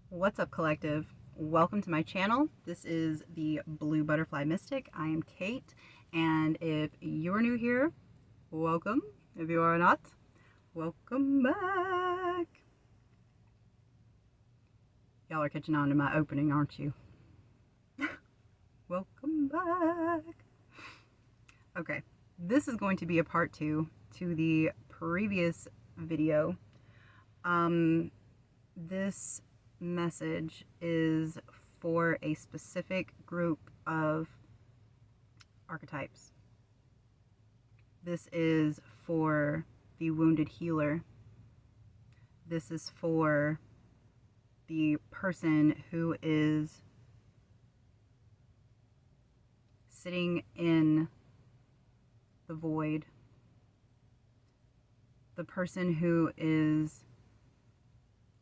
What's up, collective? Welcome to my channel. This is the Blue Butterfly Mystic. I am Kate, and if you're new here, welcome. If you are not, welcome back. Y'all are catching on to my opening, aren't you? Welcome back. Okay, this is going to be a part 2 to the previous video. This message is for a specific group of archetypes. This is for the wounded healer. This is for the person who is sitting in the void. The person who is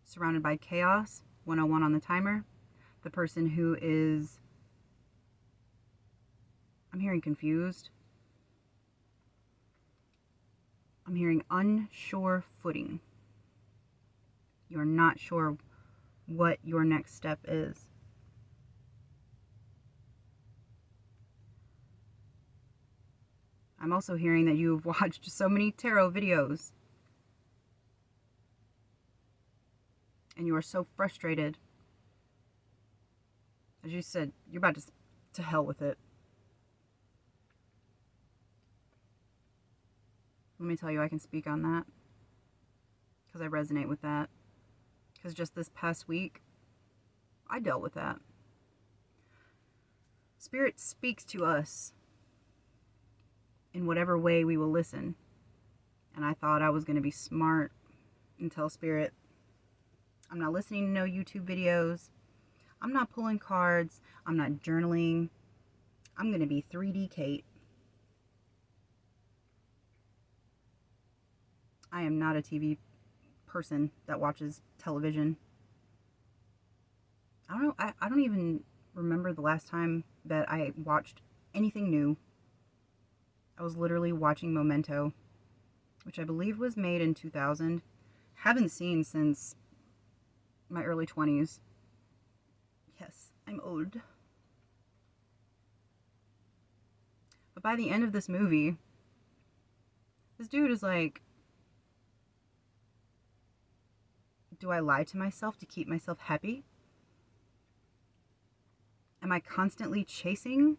surrounded by chaos, 101 on the timer. The person who is, I'm hearing confused. I'm hearing unsure footing. You're not sure what your next step is. I'm also hearing that you've watched so many tarot videos and you are so frustrated. As you said, you're about to hell with it. Let me tell you, I can speak on that because I resonate with that. Because just this past week, I dealt with that. Spirit speaks to us in whatever way we will listen. And I thought I was going to be smart and tell Spirit, I'm not listening to no YouTube videos. I'm not pulling cards. I'm not journaling. I'm going to be 3D Kate. I am not a TV person that watches television. I don't know. I don't even remember the last time that I watched anything new. I was literally watching Memento, which I believe was made in 2000. Haven't seen since my early 20s. Yes, I'm old. But by the end of this movie, this dude is like, do I lie to myself to keep myself happy? Am I constantly chasing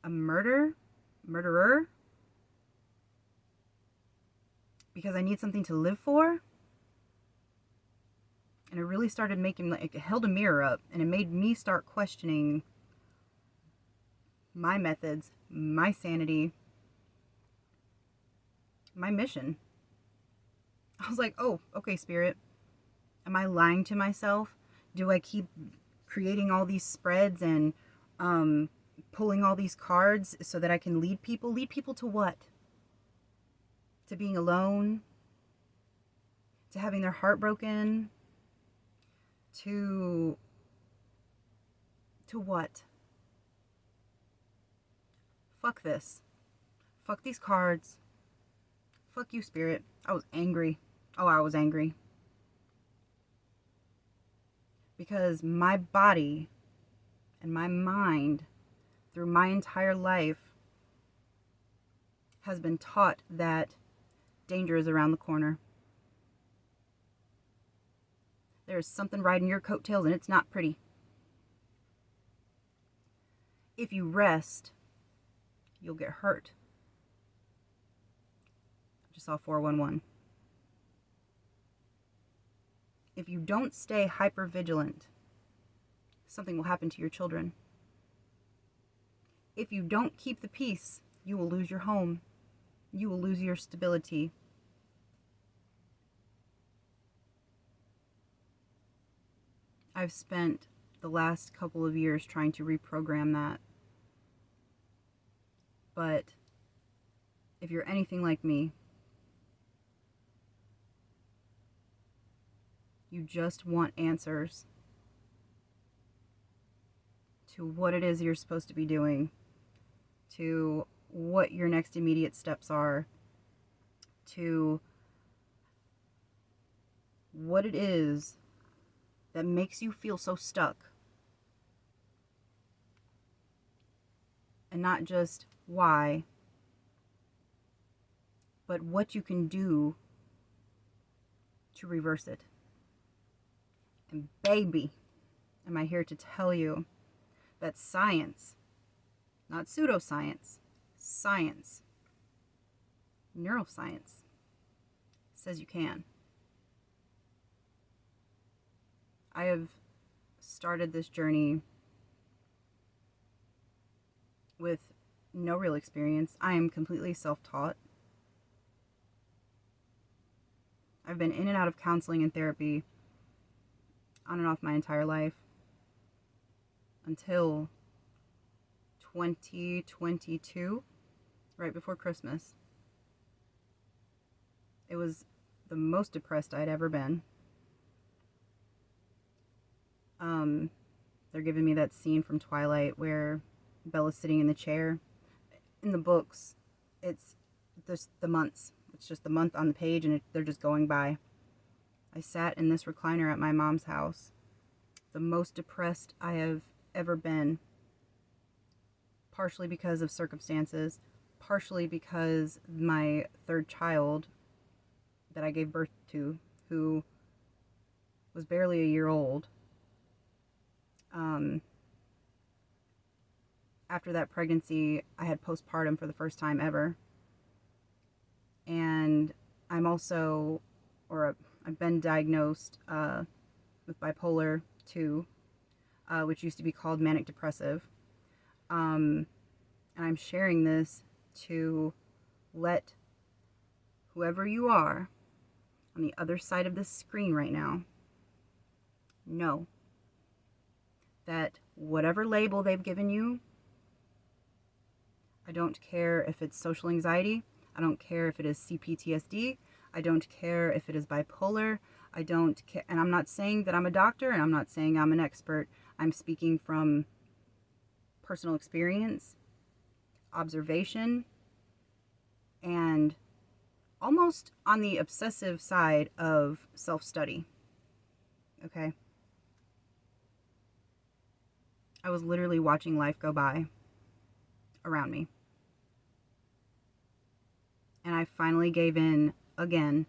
a murderer? Because I need something to live for? And it really started making, like, it held a mirror up and it made me start questioning my methods, my sanity, my mission. I was like, oh, okay, Spirit. Am I lying to myself? Do I keep creating all these spreads and pulling all these cards so that I can lead people? Lead people to what? To being alone? To having their heart broken? To what? Fuck this. Fuck these cards. Fuck you, Spirit. I was angry. Oh, I was angry. Because my body and my mind, through my entire life, has been taught that danger is around the corner. There's something riding your coattails and it's not pretty. If you rest, you'll get hurt. I just saw 411. If you don't stay hyper vigilant, something will happen to your children. If you don't keep the peace, you will lose your home. You will lose your stability. I've spent the last couple of years trying to reprogram that. But if you're anything like me, you just want answers to what it is you're supposed to be doing, to what your next immediate steps are, to what it is that makes you feel so stuck. And not just why, but what you can do to reverse it. And baby, am I here to tell you that science, not pseudoscience, science, neuroscience, says you can. I have started this journey with no real experience. I am completely self-taught. I've been in and out of counseling and therapy on and off my entire life until 2022, right before Christmas. It was the most depressed I'd ever been. They're giving me that scene from Twilight where Bella's sitting in the chair. In the books, it's just the months. It's just the month on the page, and they're just going by. I sat in this recliner at my mom's house, the most depressed I have ever been, partially because of circumstances, partially because my third child that I gave birth to, who was barely a year old, after that pregnancy, I had postpartum for the first time ever. And I'm also, I've been diagnosed with bipolar 2, which used to be called manic depressive. And I'm sharing this to let whoever you are on the other side of this screen right now know that whatever label they've given you, I don't care if it's social anxiety, I don't care if it is CPTSD, I don't care if it is bipolar, I don't care, and I'm not saying that I'm a doctor, and I'm not saying I'm an expert. I'm speaking from personal experience, observation, and almost on the obsessive side of self-study. Okay? I was literally watching life go by around me. And I finally gave in again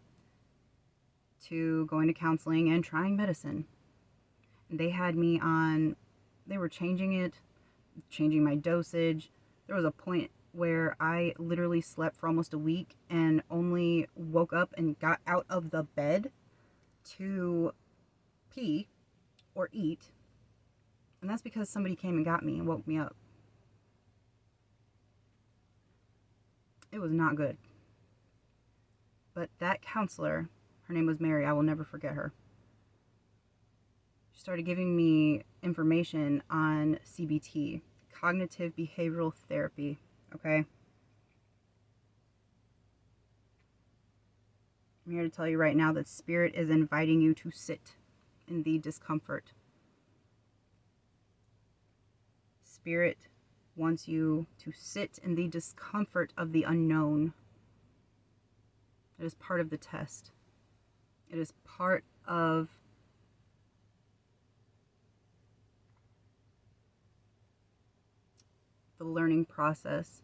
to going to counseling and trying medicine. And they had me on, they were changing my dosage. There was a point where I literally slept for almost a week and only woke up and got out of the bed to pee or eat. And that's because somebody came and got me and woke me up. It was not good. But that counselor, her name was Mary, I will never forget her. She started giving me information on CBT, cognitive behavioral therapy, okay? I'm here to tell you right now that Spirit is inviting you to sit in the discomfort. Spirit wants you to sit in the discomfort of the unknown. It is part of the test. It is part of the learning process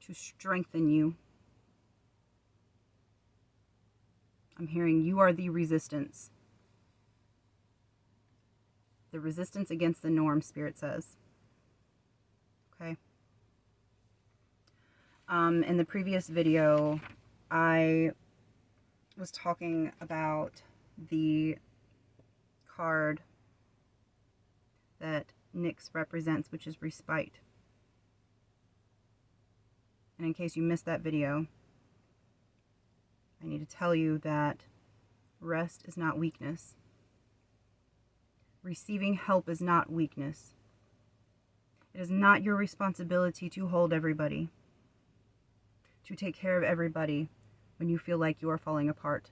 to strengthen you. I'm hearing you are the resistance. The resistance against the norm, Spirit says. Okay. In the previous video, I was talking about the card that Nyx represents, which is respite. And in case you missed that video, I need to tell you that rest is not weakness. Receiving help is not weakness. It is not your responsibility to hold everybody, to take care of everybody when you feel like you are falling apart.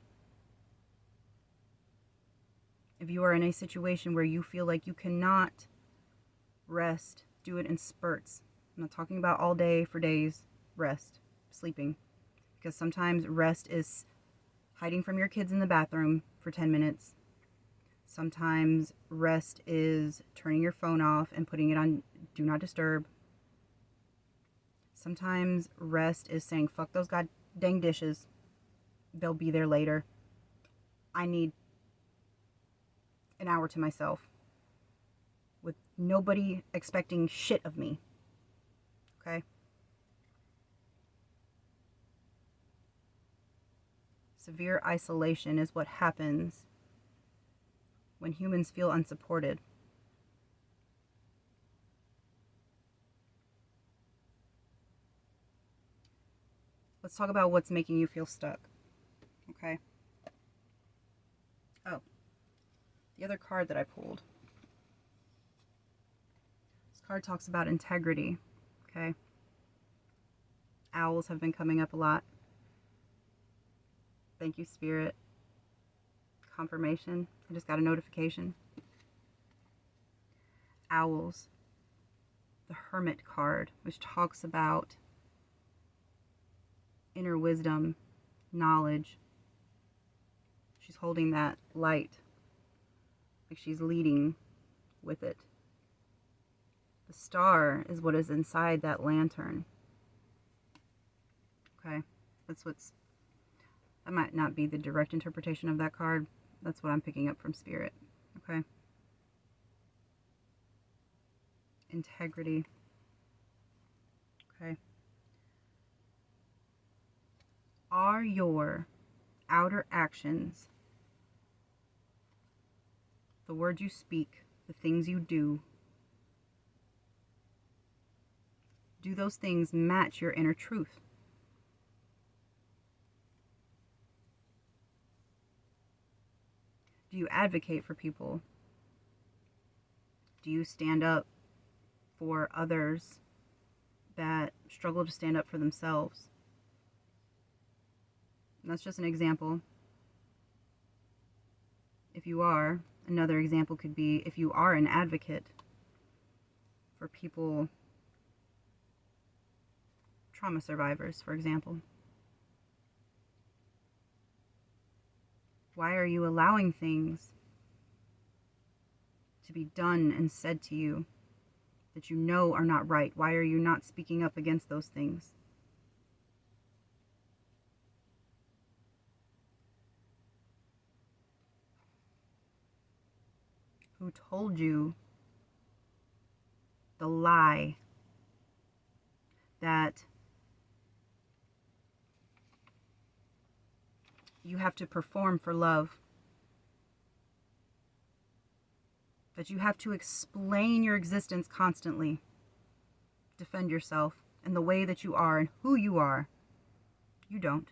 If you are in a situation where you feel like you cannot rest, do it in spurts. I'm not talking about all day for days rest, sleeping. Because sometimes rest is hiding from your kids in the bathroom for 10 minutes. Sometimes rest is turning your phone off and putting it on do not disturb. Sometimes rest is saying, fuck those god dang dishes. They'll be there later. I need an hour to myself with nobody expecting shit of me. Okay? Severe isolation is what happens when humans feel unsupported. Let's talk about what's making you feel stuck. Okay? Oh, the other card that I pulled. This card talks about integrity. Okay? Owls have been coming up a lot. Thank you, Spirit. Confirmation. I just got a notification. Owls. The Hermit card, which talks about inner wisdom, knowledge. She's holding that light, like she's leading with it. The star is what is inside that lantern. Okay, that might not be the direct interpretation of that card. That's what I'm picking up from Spirit. Okay. Integrity. Okay. Are your outer actions, the words you speak, the things you do those things match your inner truth? Do you advocate for people? Do you stand up for others that struggle to stand up for themselves? And that's just an example. If you are, another example could be if you are an advocate for people, trauma survivors, for example. Why are you allowing things to be done and said to you that you know are not right? Why are you not speaking up against those things? Who told you the lie that you have to perform for love? That you have to explain your existence constantly, defend yourself and the way that you are and who you are. You don't.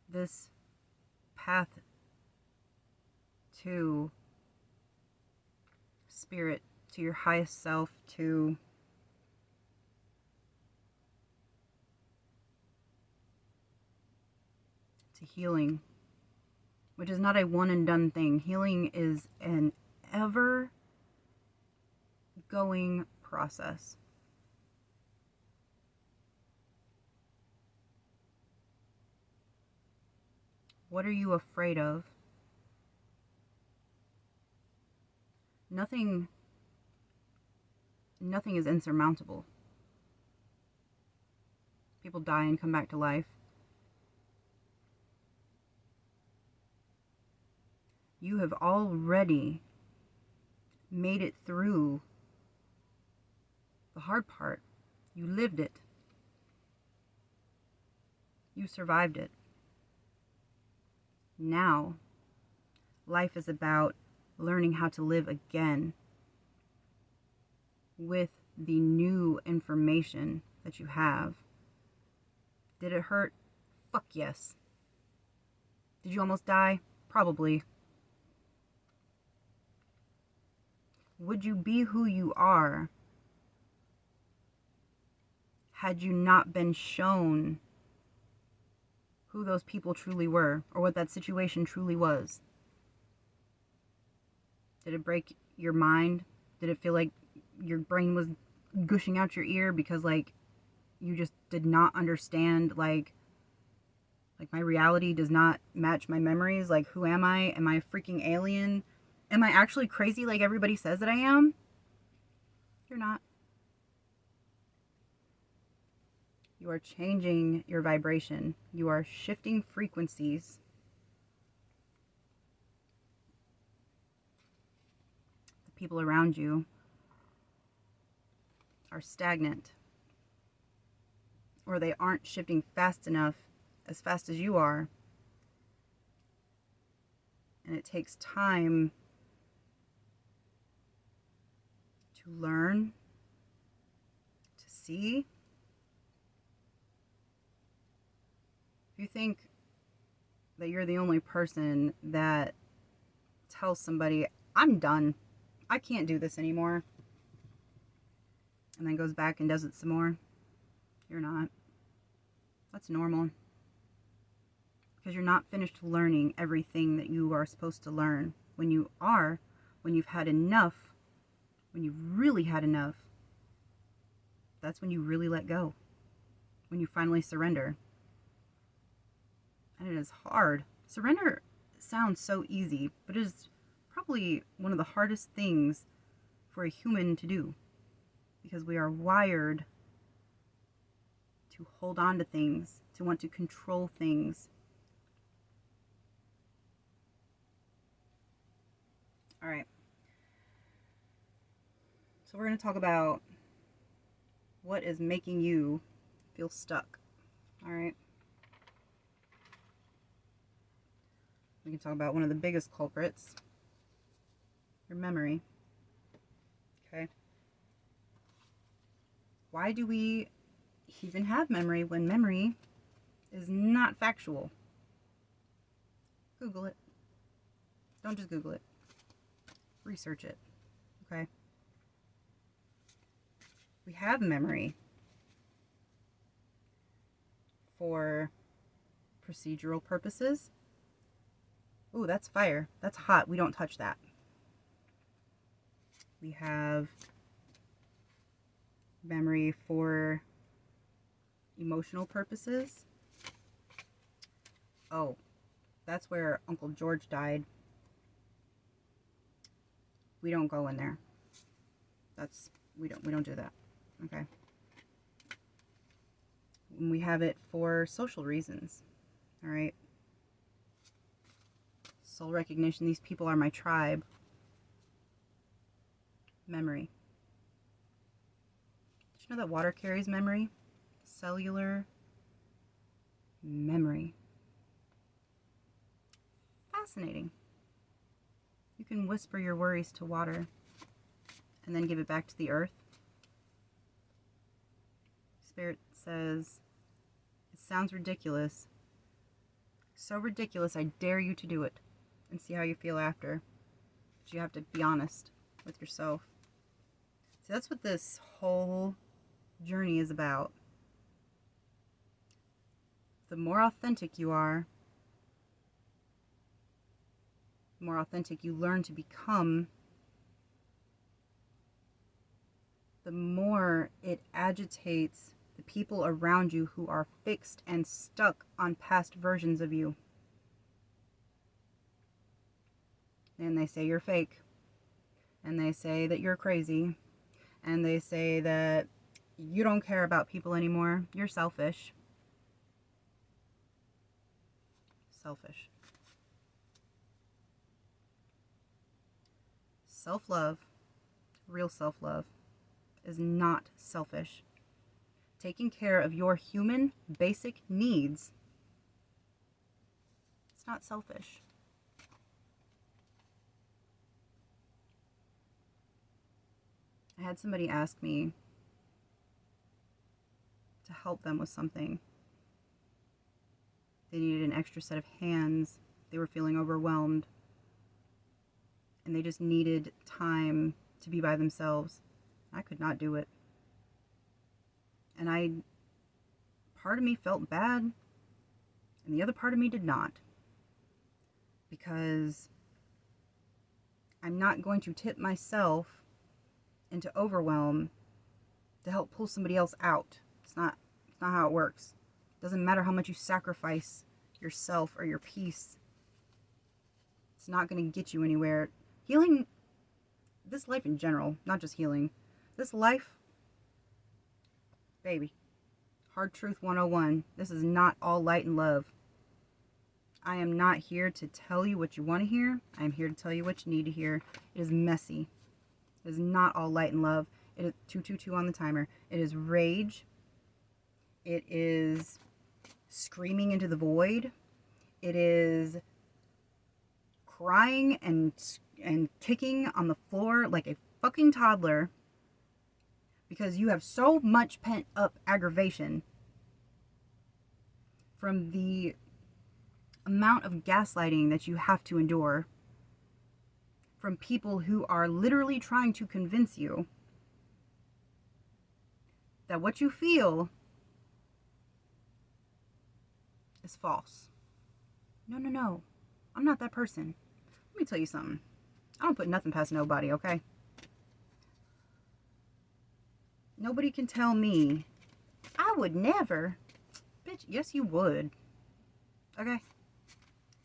This path to spirit, to your highest self, to healing, which is not a one and done thing. Healing is an ever going process. What are you afraid of? Nothing is insurmountable. People die and come back to life. You have already made it through the hard part. You lived it. You survived it. Now, life is about learning how to live again with the new information that you have. Did it hurt? Fuck yes. Did you almost die? Probably. Would you be who you are had you not been shown who those people truly were or what that situation truly was? Did it break your mind? Did it feel like your brain was gushing out your ear because, like, you just did not understand, like, Like, my reality does not match my memories. Like, who am I? Am I a freaking alien? Am I actually crazy like everybody says that I am? You're not. You are changing your vibration. You are shifting frequencies. The people around you are stagnant, or they aren't shifting fast enough, as fast as you are. And it takes time to learn, to see. If you think that you're the only person that tells somebody, I'm done, I can't do this anymore, and then goes back and does it some more, you're not. That's normal. Because you're not finished learning everything that you are supposed to learn. When you are, when you've had enough, when you've really had enough, that's when you really let go. When you finally surrender. And it is hard. Surrender sounds so easy, but it is probably one of the hardest things for a human to do. Because we are wired to hold on to things, to want to control things. All right. So we're going to talk about what is making you feel stuck. All right. We can talk about one of the biggest culprits, your memory. Okay. Why do we even have memory when memory is not factual? Google it. Don't just Google it. Research it. Okay? We have memory for procedural purposes. Ooh, that's fire. That's hot. We don't touch that. We have memory for emotional purposes. Oh, that's where Uncle George died. We don't go in there. We don't do that. Okay. And we have it for social reasons. All right. Soul recognition. These people are my tribe. Memory. Did you know that water carries memory? Cellular memory. Fascinating. You can whisper your worries to water and then give it back to the earth. Spirit says, it sounds ridiculous. So ridiculous, I dare you to do it and see how you feel after. But you have to be honest with yourself. So that's what this whole journey is about. The more authentic you are, the more authentic you learn to become, the more it agitates the people around you who are fixed and stuck on past versions of you. And they say you're fake. And they say that you're crazy. And they say that you don't care about people anymore. You're selfish. Selfish. Self-love, real self-love, is not selfish. Taking care of your human basic needs, it's not selfish. I had somebody ask me to help them with something. They needed an extra set of hands. They were feeling overwhelmed. And they just needed time to be by themselves. I could not do it. And part of me felt bad, and the other part of me did not. Because I'm not going to tip myself into overwhelm to help pull somebody else out. It's not how it works. It doesn't matter how much you sacrifice yourself or your peace. It's not going to get you anywhere. Healing, this life in general, not just healing, this life, baby, hard truth 101. This is not all light and love. I am not here to tell you what you want to hear. I am here to tell you what you need to hear. It is messy. It is not all light and love. It is 222 on the timer. It is rage. It is screaming into the void. It is crying and kicking on the floor like a fucking toddler because you have so much pent up aggravation from the amount of gaslighting that you have to endure from people who are literally trying to convince you that what you feel is false. No. I'm not that person. Let me tell you something. I don't put nothing past nobody, okay? Nobody can tell me, I would never. Bitch, yes you would. Okay?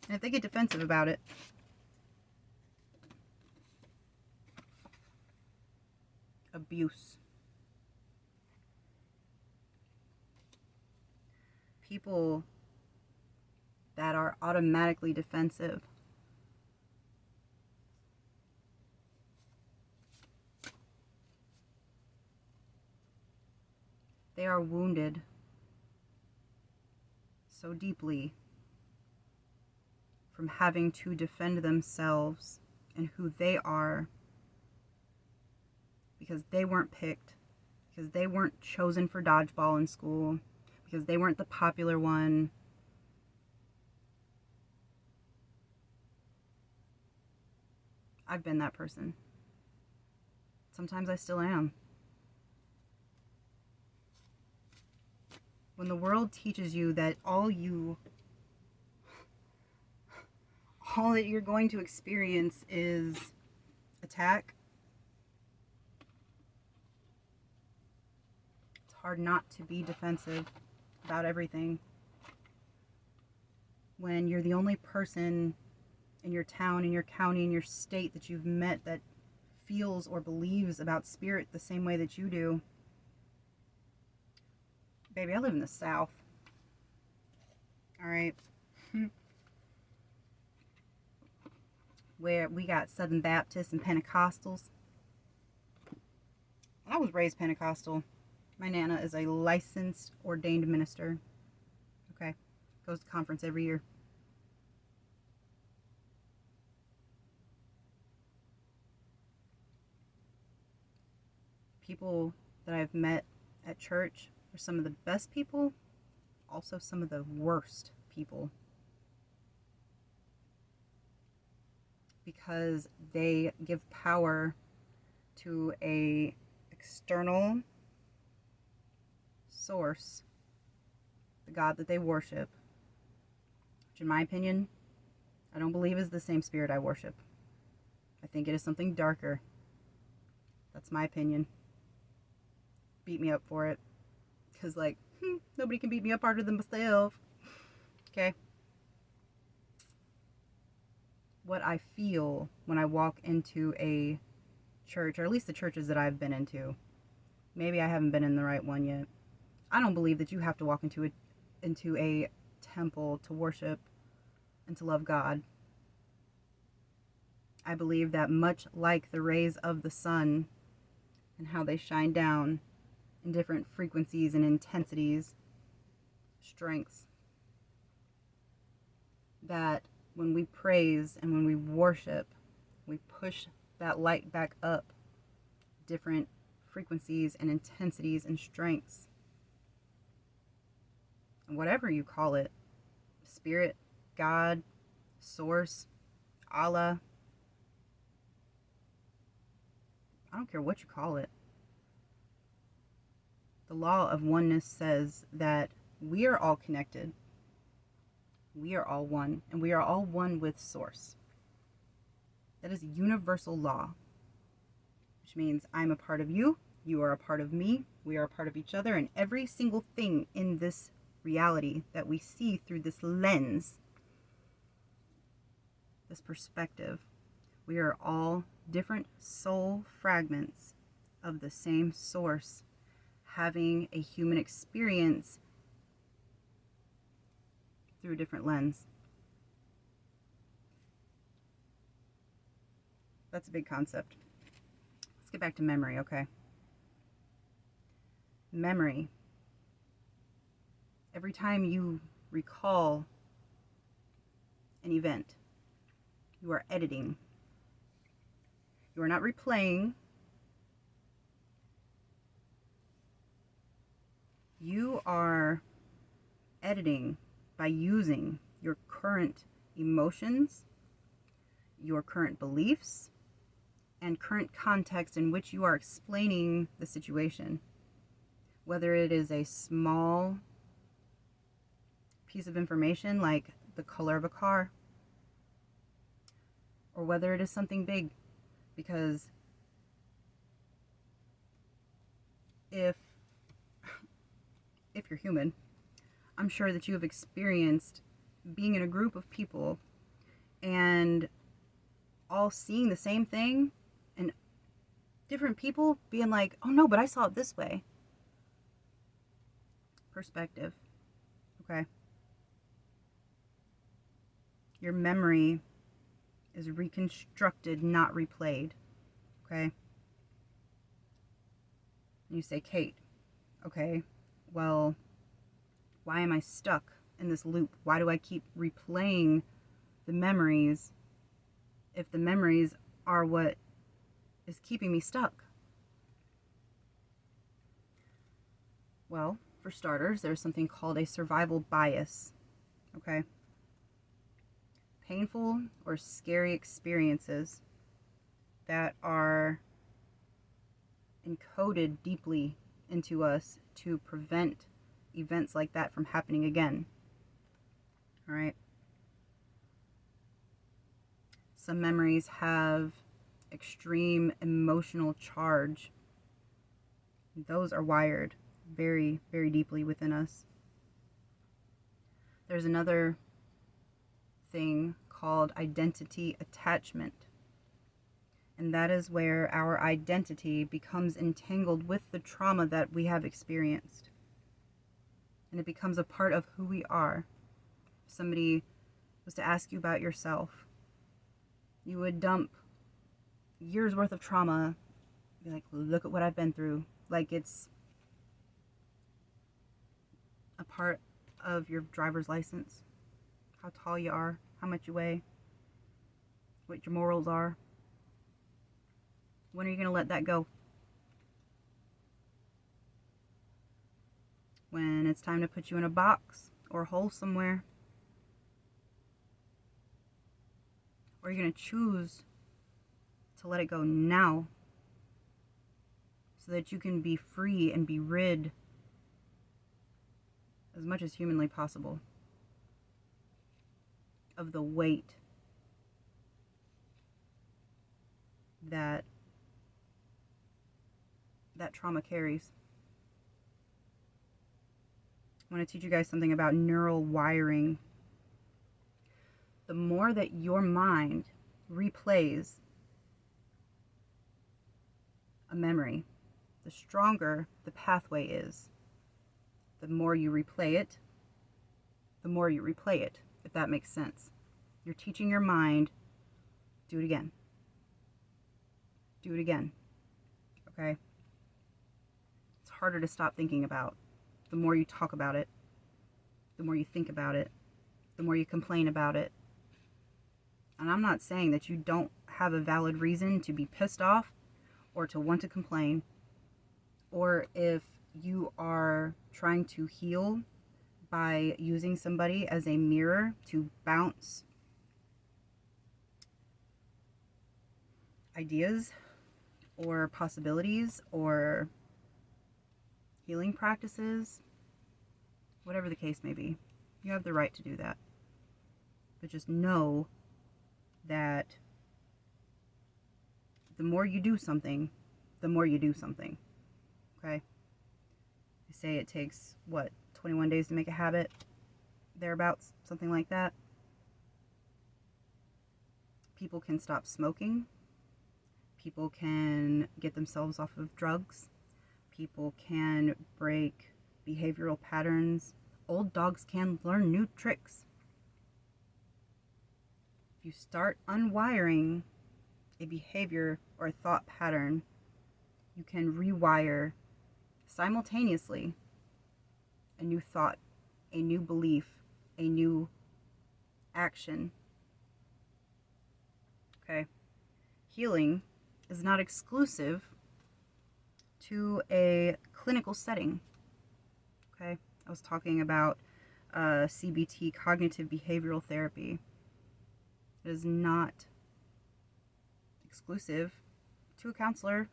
And if they get defensive about it, abuse. People that are automatically defensive. They are wounded so deeply from having to defend themselves and who they are because they weren't picked, because they weren't chosen for dodgeball in school, because they weren't the popular one. I've been that person. Sometimes I still am. When the world teaches you that all that you're going to experience is attack, it's hard not to be defensive about everything. When you're the only person in your town, in your county, in your state that you've met that feels or believes about spirit the same way that you do. Baby, I live in the South. Alright. Where we got Southern Baptists and Pentecostals. I was raised Pentecostal. My Nana is a licensed, ordained minister. Okay. Goes to conference every year. People that I've met at church are some of the best people, also some of the worst people. Because they give power to a external source, the God that they worship, which in my opinion, I don't believe is the same spirit I worship. I think it is something darker. That's my opinion. Beat me up for it. Because, like, nobody can beat me up harder than myself. Okay? What I feel when I walk into a church, or at least the churches that I've been into. Maybe I haven't been in the right one yet. I don't believe that you have to walk into a temple to worship and to love God. I believe that much like the rays of the sun and how they shine down in different frequencies and intensities, strengths, that when we praise and when we worship, we push that light back up, different frequencies and intensities and strengths. And whatever you call it, spirit, God, source, Allah, I don't care what you call it. The law of oneness says that we are all connected. We are all one, and we are all one with source. That is a universal law, which means I'm a part of you, you are a part of me, we are a part of each other, and every single thing in this reality that we see through this lens, this perspective. We are all different soul fragments of the same source, having a human experience through a different lens. That's a big concept. Let's get back to memory, okay? Memory. Every time you recall an event, you are editing. You are not replaying. You are editing by using your current emotions, your current beliefs, and current context in which you are explaining the situation. Whether it is a small piece of information like the color of a car, or whether it is something big, because if you're human, I'm sure that you have experienced being in a group of people and all seeing the same thing, and different people being like, oh no, but I saw it this way. Perspective. Okay. Your memory is reconstructed, not replayed. Okay. You say, Kate, okay, well, why am I stuck in this loop? Why do I keep replaying the memories if the memories are what is keeping me stuck? Well, for starters, there's something called a survival bias. Okay? Painful or scary experiences that are encoded deeply into us to prevent events like that from happening again. All right? Some memories have extreme emotional charge. Those are wired very, very deeply within us. There's another thing called identity attachment. And that is where our identity becomes entangled with the trauma that we have experienced. And it becomes a part of who we are. If somebody was to ask you about yourself, you would dump years worth of trauma, be like, look at what I've been through. Like it's a part of your driver's license. How tall you are, how much you weigh, what your morals are. When are you going to let that go? When it's time to put you in a box or a hole somewhere? Or are you going to choose to let it go now so that you can be free and be rid as much as humanly possible of the weight that trauma carries? I want to teach you guys something about neural wiring. The more that your mind replays a memory, the stronger the pathway is. The more you replay it, the more you replay it, if that makes sense. You're teaching your mind, do it again. Do it again. Okay? It's harder to stop thinking about. The more you talk about it, the more you think about it, the more you complain about it. And I'm not saying that you don't have a valid reason to be pissed off or to want to complain, or if you are trying to heal by using somebody as a mirror to bounce ideas or possibilities or healing practices, whatever the case may be. You have the right to do that. But just know that the more you do something, the more you do something. Okay? They say it takes, 12 21 days to make a habit, thereabouts, something like that. People can stop smoking. People can get themselves off of drugs. People can break behavioral patterns. Old dogs can learn new tricks. If you start unwiring a behavior or a thought pattern, you can rewire simultaneously a new thought, a new belief, a new action. Okay? Healing is not exclusive to a clinical setting. Okay? I was talking about CBT, cognitive behavioral therapy. It is not exclusive to a counselor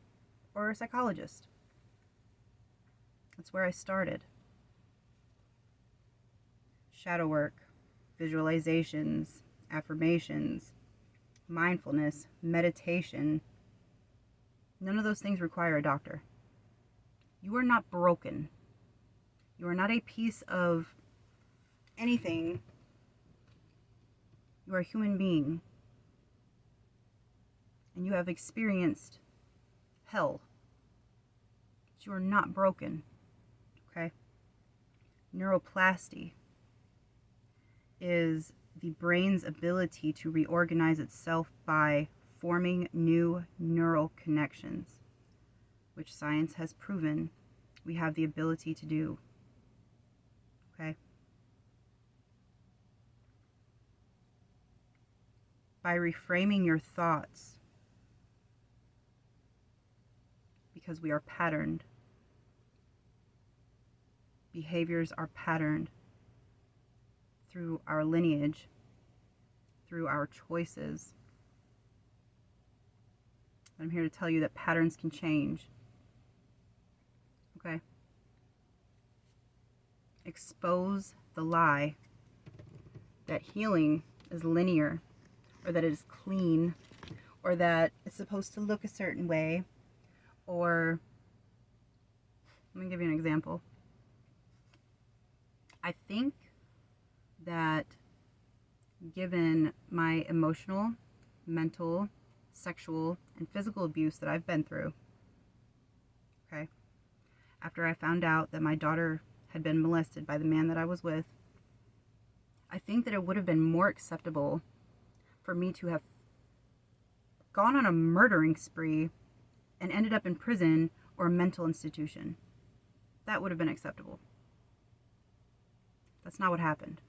or a psychologist. That's where I started. Shadow work, visualizations, affirmations, mindfulness, meditation. None of those things require a doctor. You are not broken. You are not a piece of anything. You are a human being. And you have experienced hell. But you are not broken. Okay? Neuroplasty is the brain's ability to reorganize itself by forming new neural connections, which science has proven we have the ability to do. Okay? By reframing your thoughts, because we are patterned. Behaviors are patterned through our lineage, through our choices. I'm here to tell you that patterns can change. Okay? Expose the lie that healing is linear, or that it is clean, or that it's supposed to look a certain way, or let me give you an example. I think that given my emotional, mental, sexual, and physical abuse that I've been through, okay, after I found out that my daughter had been molested by the man that I was with, I think that it would have been more acceptable for me to have gone on a murdering spree and ended up in prison or a mental institution. That would have been acceptable. That's not what happened.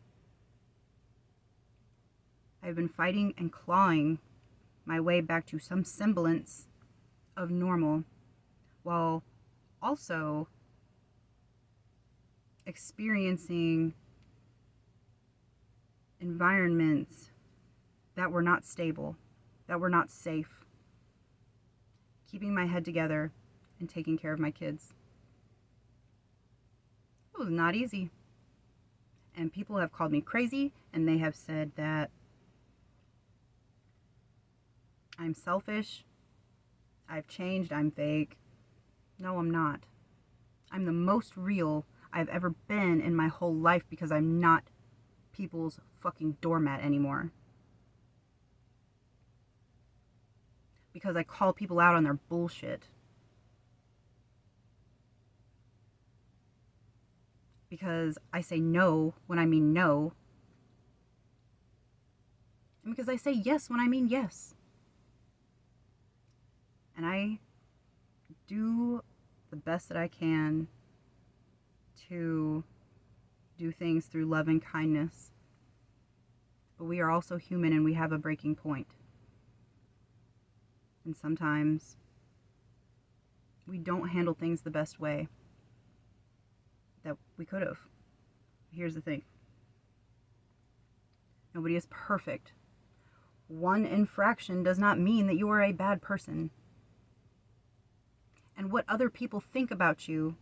I've been fighting and clawing my way back to some semblance of normal, while also experiencing environments that were not stable, that were not safe, keeping my head together and taking care of my kids. It was not easy. And people have called me crazy, and they have said that I'm selfish, I've changed, I'm fake. No, I'm not. I'm the most real I've ever been in my whole life, because I'm not people's fucking doormat anymore. Because I call people out on their bullshit. Because I say no when I mean no. And because I say yes when I mean yes. And I do the best that I can to do things through love and kindness. But we are also human, and we have a breaking point. And sometimes we don't handle things the best way that we could have. Here's the thing. Nobody is perfect. One infraction does not mean that you are a bad person. And what other people think about you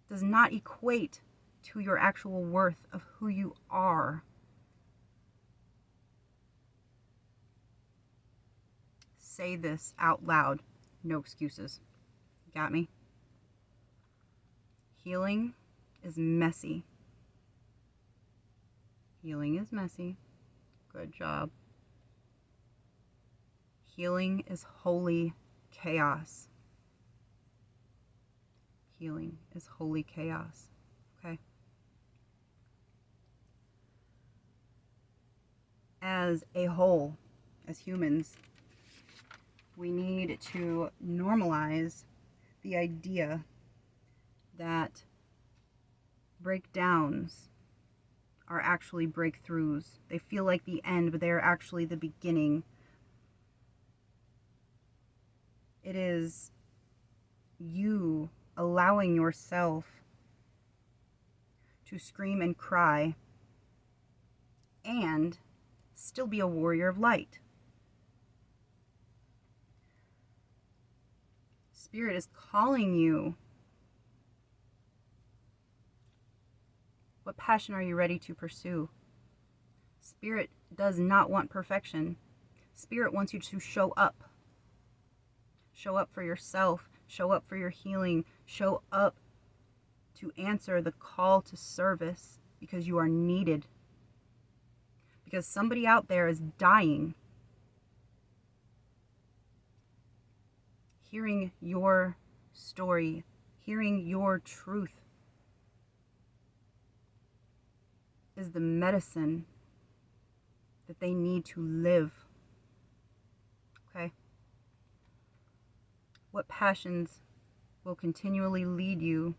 does not equate to your actual worth of who you are. Say this out loud. No excuses. Got me? Healing is messy. Healing is messy. Good job. Healing is holy chaos. Healing is holy chaos. Okay? As a whole, as humans, we need to normalize the idea that breakdowns are actually breakthroughs. They feel like the end, but they're actually the beginning. It is you allowing yourself to scream and cry and still be a warrior of light. Spirit is calling you. What passion are you ready to pursue? Spirit does not want perfection. Spirit wants you to show up. Show up for yourself. Show up for your healing. Show up to answer the call to service because you are needed. Because somebody out there is dying. Hearing your story, hearing your truth is the medicine that they need to live. Okay? What passions will continually lead you?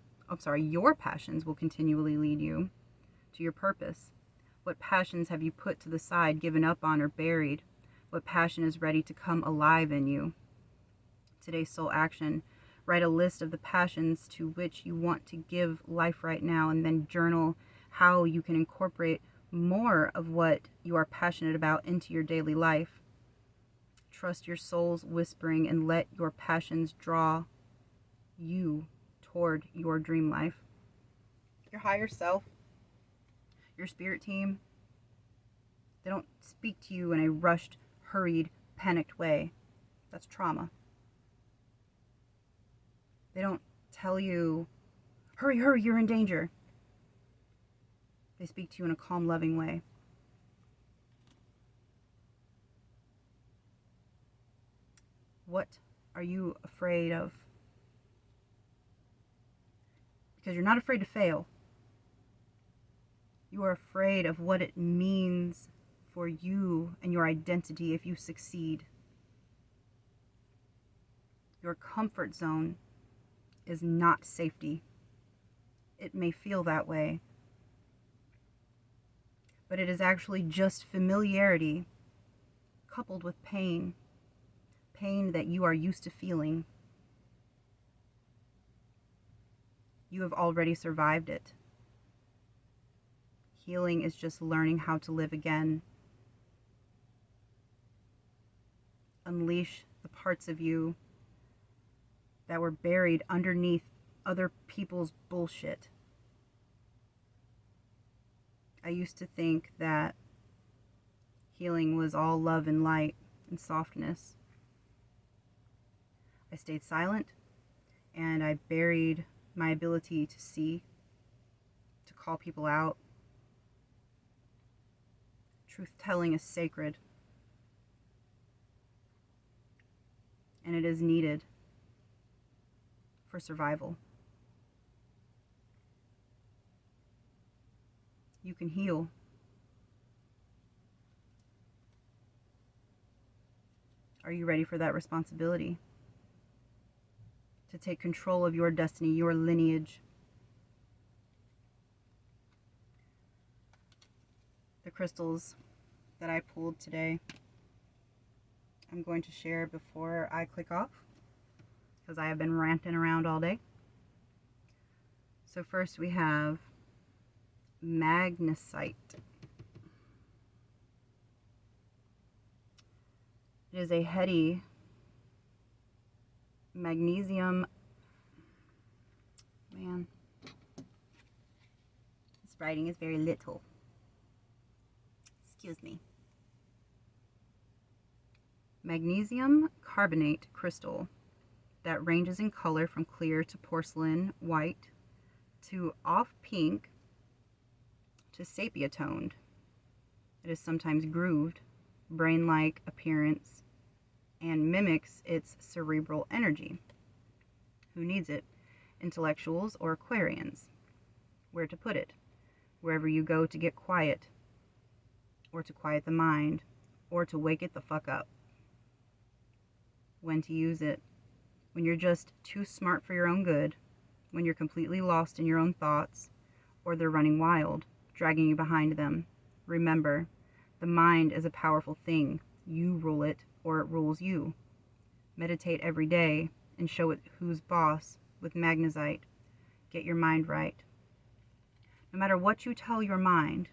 Your passions will continually lead you to your purpose. What passions have you put to the side, given up on, or buried? What passion is ready to come alive in you? Today's soul action. Write a list of the passions to which you want to give life right now, and then journal how you can incorporate more of what you are passionate about into your daily life. Trust your soul's whispering and let your passions draw you toward your dream life. Your higher self, your spirit team, they don't speak to you in a rushed, hurried, panicked way. That's trauma. They don't tell you, hurry, hurry, you're in danger. They speak to you in a calm, loving way. What are you afraid of? Because you're not afraid to fail. You are afraid of what it means for you and your identity if you succeed. Your comfort zone is not safety. It may feel that way, but it is actually just familiarity coupled with pain. Pain that you are used to feeling. You have already survived it. Healing is just learning how to live again. Unleash the parts of you that were buried underneath other people's bullshit. I used to think that healing was all love and light and softness. I stayed silent and I buried my ability to see, to call people out. Truth telling is sacred, and it is needed for survival. You can heal. Are you ready for that responsibility? To take control of your destiny, your lineage. The crystals that I pulled today, I'm going to share before I click off, because I have been ranting around all day. So first we have magnesite. It is a heady magnesium. Man, this writing is very little. Excuse me. Magnesium carbonate crystal that ranges in color from clear to porcelain white, to off pink to sepia toned. It is sometimes grooved, brain like appearance, and mimics its cerebral energy. Who needs it? Intellectuals or Aquarians? Where to put it? Wherever you go to get quiet, or to quiet the mind, or to wake it the fuck up. When to use it? When you're just too smart for your own good, when you're completely lost in your own thoughts, or they're running wild, dragging you behind them. Remember, the mind is a powerful thing. You rule it, or it rules you. Meditate every day and show it who's boss with Magnezite. Get your mind right. No matter what you tell your mind,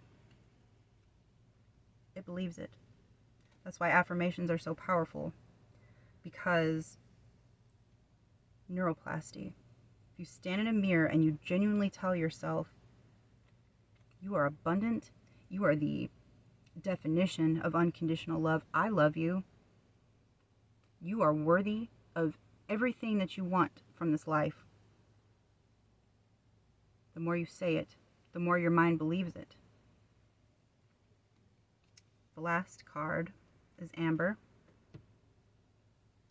it believes it. That's why affirmations are so powerful, because neuroplasty. If you stand in a mirror and you genuinely tell yourself, you are abundant, you are the definition of unconditional love, I love you, you are worthy of everything that you want from this life. The more you say it, the more your mind believes it. The last card is Amber.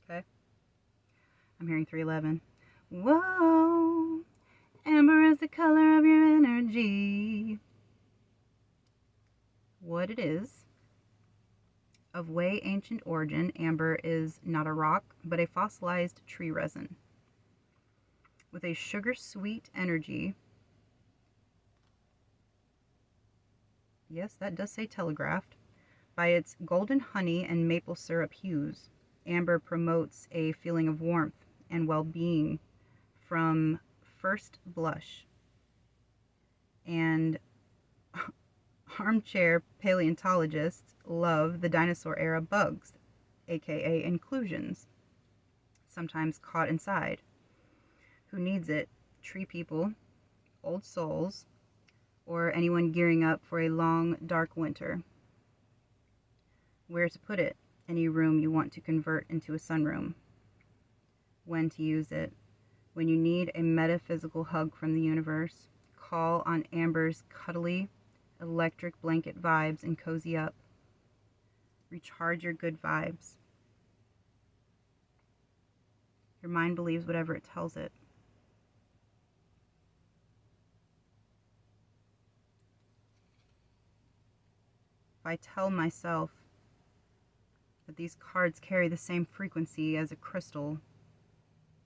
Okay. I'm hearing 311. Whoa, amber is the color of your energy. What it is, of way ancient origin, amber is not a rock, but a fossilized tree resin with a sugar-sweet energy. Yes, that does say telegraphed. By its golden honey and maple syrup hues, amber promotes a feeling of warmth and well-being from first blush. And armchair paleontologists love the dinosaur era bugs, aka inclusions, sometimes caught inside. Who needs it? Tree people, old souls, or anyone gearing up for a long, dark winter. Where to put it? Any room you want to convert into a sunroom. When to use it? When you need a metaphysical hug from the universe, call on Amber's cuddly, electric blanket vibes and cozy up. Recharge your good vibes. Your mind believes whatever it tells it. If I tell myself that these cards carry the same frequency as a crystal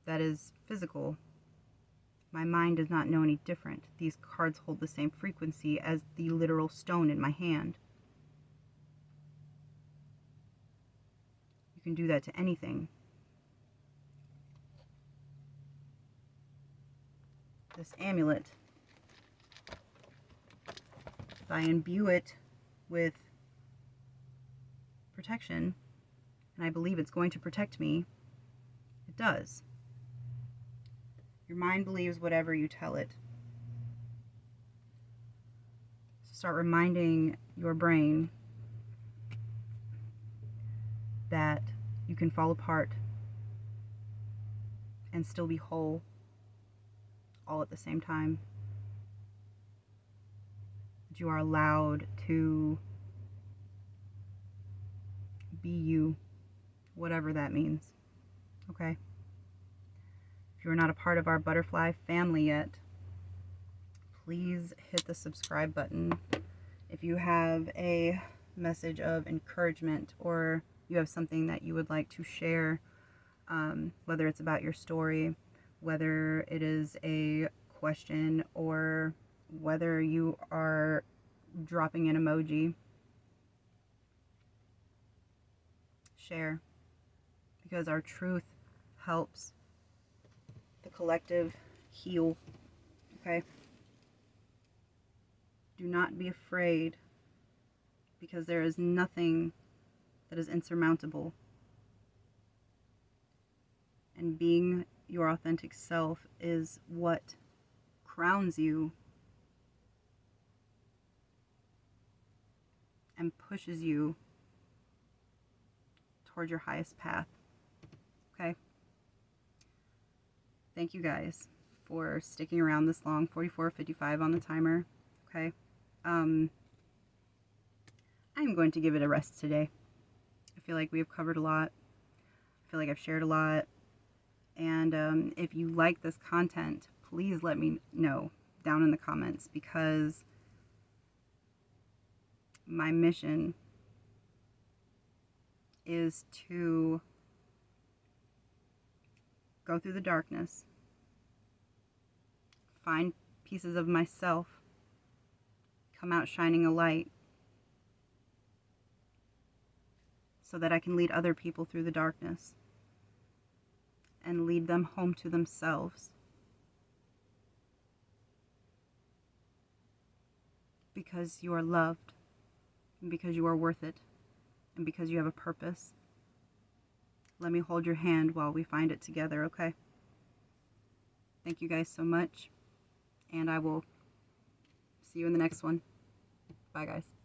that is physical, my mind does not know any different. These cards hold the same frequency as the literal stone in my hand. You can do that to anything. This amulet, if I imbue it with protection, and I believe it's going to protect me, it does. Your mind believes whatever you tell it. So start reminding your brain that you can fall apart and still be whole all at the same time. That you are allowed to be you, whatever that means. Okay? If you're not a part of our butterfly family yet, please hit the subscribe button. If you have a message of encouragement or you have something that you would like to share, whether it's about your story, whether it is a question, or whether you are dropping an emoji, share, because our truth helps the collective heal. Okay? Do not be afraid, because there is nothing that is insurmountable. And being your authentic self is what crowns you and pushes you toward your highest path. Okay? Thank you guys for sticking around this long. 44:55 on the timer. Okay. I'm going to give it a rest today. I feel like we have covered a lot. I feel like I've shared a lot. And if you like this content, please let me know down in the comments, because my mission is to go through the darkness, find pieces of myself, come out shining a light, so that I can lead other people through the darkness and lead them home to themselves. Because you are loved, and because you are worth it, and because you have a purpose. Let me hold your hand while we find it together, okay? Thank you guys so much, and I will see you in the next one. Bye, guys.